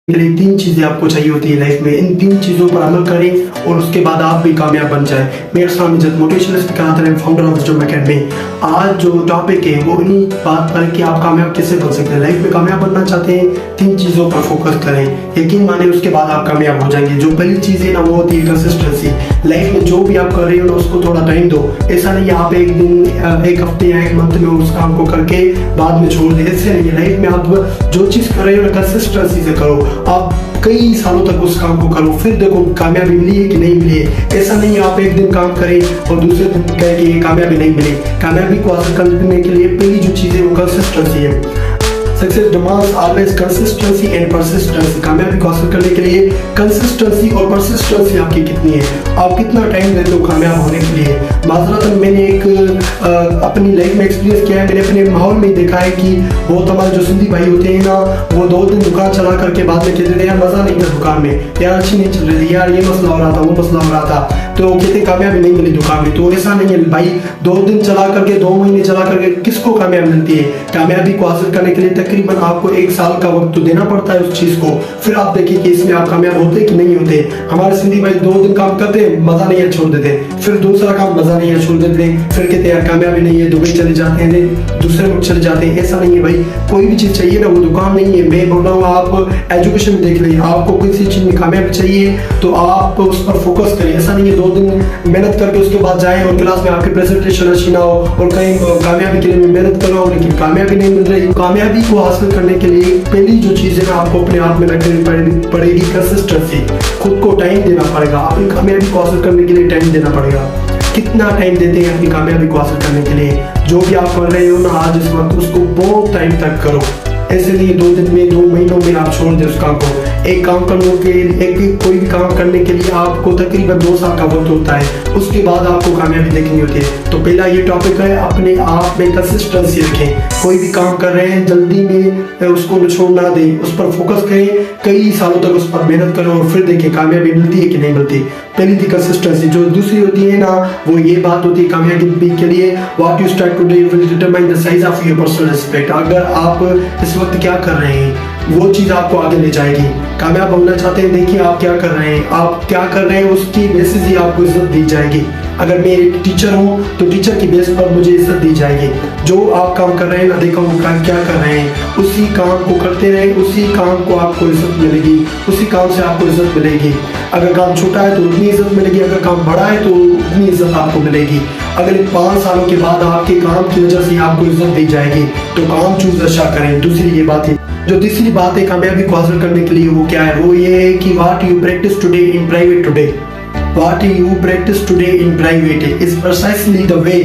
के लिए तीन चीजें आपको चाहिए होती है लाइफ में। इन तीन चीजों पर अमल करें और उसके बाद आप भी कामयाब बन जाए। मेरा नाम इज्जत मोटिवेशनल स्पीकर है, फाउंडर ऑफ विजडम एकेडमी। आज जो टॉपिक है वो इन्हीं बात पर कि आप कामयाब कैसे बन सकते हैं। लाइफ में कामयाब बनना चाहते हैं, तीन चीजों पर फोकस करें, यकीन माने उसके बाद आप कामयाब हो जाएंगे। जो पहली चीज है ना वो होती है कंसिस्टेंसी। लाइफ में जो भी आप कर रहे हो ना उसको थोड़ा टाइम दो। ऐसा नहीं आप एक दिन, एक हफ्ते या एक मंथ में उस काम को करके बाद में छोड़ दे, ऐसे नहीं। लाइफ में आप जो चीज कर रहे हो ना कंसिस्टेंसी से करो। आप कई सालों तक उस काम को करो, फिर देखो कामयाबी मिली है कि नहीं मिली है। ऐसा नहीं आप एक दिन काम करें और दूसरे दिन कहें कि ये कामयाबी नहीं मिली। कामयाबी को हासिल करने के लिए पहली जो चीज़ है वो कंसिस्टेंसी है। Success demands always consistency and persistency. कामयाबी को हासिल करने के लिए कंसिस्टेंसी और परसिस्टेंसी आपकी कितनी है, आप कितना टाइम देते हो कामयाब होने के लिए। माजरतन मैंने एक अपनी लाइफ में एक्सपीरियंस किया है। मैंने अपने माहौल में देखा है कि बहुत हमारे जो सिंधी भाई होते हैं ना, वो 2 दिन दुकान चला करके बाद में कहते थे यार मज़ा नहीं था दुकान में, यार अच्छी नहीं चल रही थी, यार ये मसला हो रहा था, वो मसला हो रहा था, तो कहते कामयाबी नहीं मिली दुकान में। तो ऐसा नहीं है भाई, 2 दिन चला करके 2 महीने चला करके किसको कामयाबी मिलती है। कामयाबी को हासिल करने के लिए तकरीबन आपको 1 साल का वक्त तो देना पड़ता है उस चीज़ को। फिर आप देखिए कि इसमें आप कामयाब होते कि नहीं होते। हमारे सिंधी भाई 2 दिन काम करते, मज़ा नहीं है, छोड़ देते, फिर दूसरा काम मज़ा नहीं है, छोड़ देते, फिर कहते यार कामयाबी नहीं है, दुबई चले जाते हैं, दूसरे लोग चले जाते हैं। ऐसा नहीं है भाई, कोई भी चीज़ चाहिए ना वो दुकान नहीं है। मैं बोल रहा हूँ आप एजुकेशन देख लीजिए, आपको किसी चीज़ में कामयाबी चाहिए तो आप उस पर फोकस करिए। ऐसा नहीं है 2 दिन मेहनत करके उसके बाद जाएं और क्लास में आपकी प्रेजेंटेशन अच्छी ना हो और कहीं कामयाबी के लिए मेहनत करो लेकिन कामयाबी नहीं मिल रही। कामयाबी को हासिल करने के लिए पहली जो चीज़ है ना आपको अपने आप में रखनी पड़ेगी कंसिस्टेंसी। खुद को टाइम देना पड़ेगा। अपनी कामयाबी को हासिल करने के लिए टाइम देना पड़ेगा। कितना टाइम देते हैं अपनी कामयाबी को हासिल करने के लिए। जो भी आप कर रहे हो ना आज इस वक्त, उसको बहुत टाइम तक करो। ऐसे नहीं 2 दिन में 2 महीनों में आप छोड़ दें उस काम को। एक काम करने के लिए, कोई भी काम करने के लिए आपको तकरीबन 2 साल का वक्त होता है, उसके बाद आपको कामयाबी देखनी होती है। तो पहला ये टॉपिक है, अपने आप में कंसिस्टेंसी रखें। कोई भी काम कर रहे हैं जल्दी में उसको छोड़ ना दें, उस पर फोकस करें, कई सालों तक उस पर मेहनत करें और फिर देखें कामयाबी मिलती है कि नहीं मिलती। पहली थी कंसिस्टेंसी। जो दूसरी होती है ना वो ये बात होती है कामयाबी के लिए, what you start today will determine the size of your personal respect. अगर आप इस वक्त क्या कर रहे हैं वो चीज़ आपको आगे ले जाएगी। कामयाब होना चाहते हैं, देखिए आप क्या कर रहे हैं, आप क्या कर रहे हैं उसकी बेसिस ही आपको इज्जत दी जाएगी। अगर मैं एक टीचर हूँ तो टीचर की बेस पर मुझे इज्जत दी जाएगी। जो आप काम कर रहे हैं ना, देखो वो काम क्या कर रहे हैं, उसी काम को करते रहे, उसी काम को आपको इज्जत मिलेगी, उसी काम से आपको इज्जत मिलेगी। अगर काम छोटा है तो उतनी इज्जत मिलेगी, अगर काम बड़ा है तो उतनी इज्जत आपको मिलेगी। अगर 5 सालों के बाद आपके काम की वजह से आपको इज्जत दी जाएगी तो काम चूज अच्छा करें। दूसरी ये बात है, जो तीसरी बात है कामयाबी को हासिल करने के लिए वो क्या है, वो ये है कि what you practice today in private today, what you practice today in private is precisely the way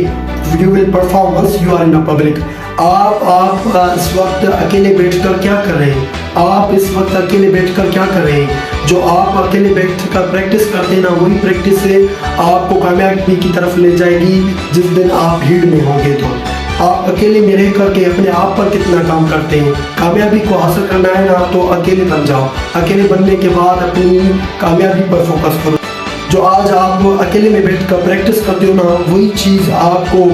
you will perform once you are in the public. आप इस वक्त अकेले बैठकर क्या कर रहे हैं, आप इस वक्त अकेले बैठकर क्या कर रहे हैं। जो आप अकेले बैठकर प्रैक्टिस करते हैं ना वही प्रैक्टिस से आपको कामयाबी की तरफ ले जाएगी जिस दिन आप भीड़ में होंगे। तो आप अकेले में रह करके अपने आप पर कितना काम करते हैं। कामयाबी को हासिल करना है ना तो अकेले बन जाओ। अकेले बनने के बाद अपनी कामयाबी पर फोकस करो। जो आज आप अकेले में बैठकर प्रैक्टिस करते हो ना वही चीज़ आपको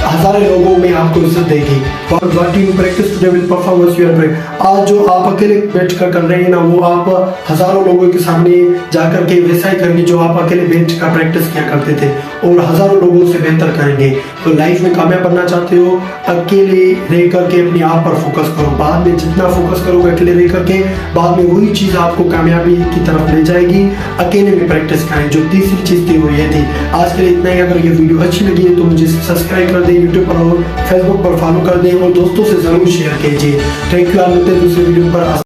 हज़ारों लोगों में आपको इज्जत देगी। What you practice today will perform what you are doing. आज जो आप अकेले बैठकर कर रहे हैं ना वो आप हज़ारों लोगों के सामने जाकर के वैसा ही करेंगे जो आप अकेले बैठकर प्रैक्टिस किया करते थे और हज़ारों लोगों से बेहतर करेंगे। तो लाइफ में कामयाब बनना चाहते हो, अकेले रह करके अपने आप पर फोकस करो। बाद में जितना फोकस करोगे अकेले रह करके, बाद में वही चीज़ आपको कामयाबी की तरफ ले जाएगी। अकेले में प्रैक्टिस करें। जो तीसरी चीज़ थी वो ये थी। आज के लिए इतना ही। अगर ये वीडियो अच्छी लगी है तो मुझे सब्सक्राइब कर दें, यूट्यूब पर और फेसबुक पर फॉलो कर दें और दोस्तों से ज़रूर शेयर कीजिए। Thank you. आप मिलते हैं दूसरे वीडियो पर।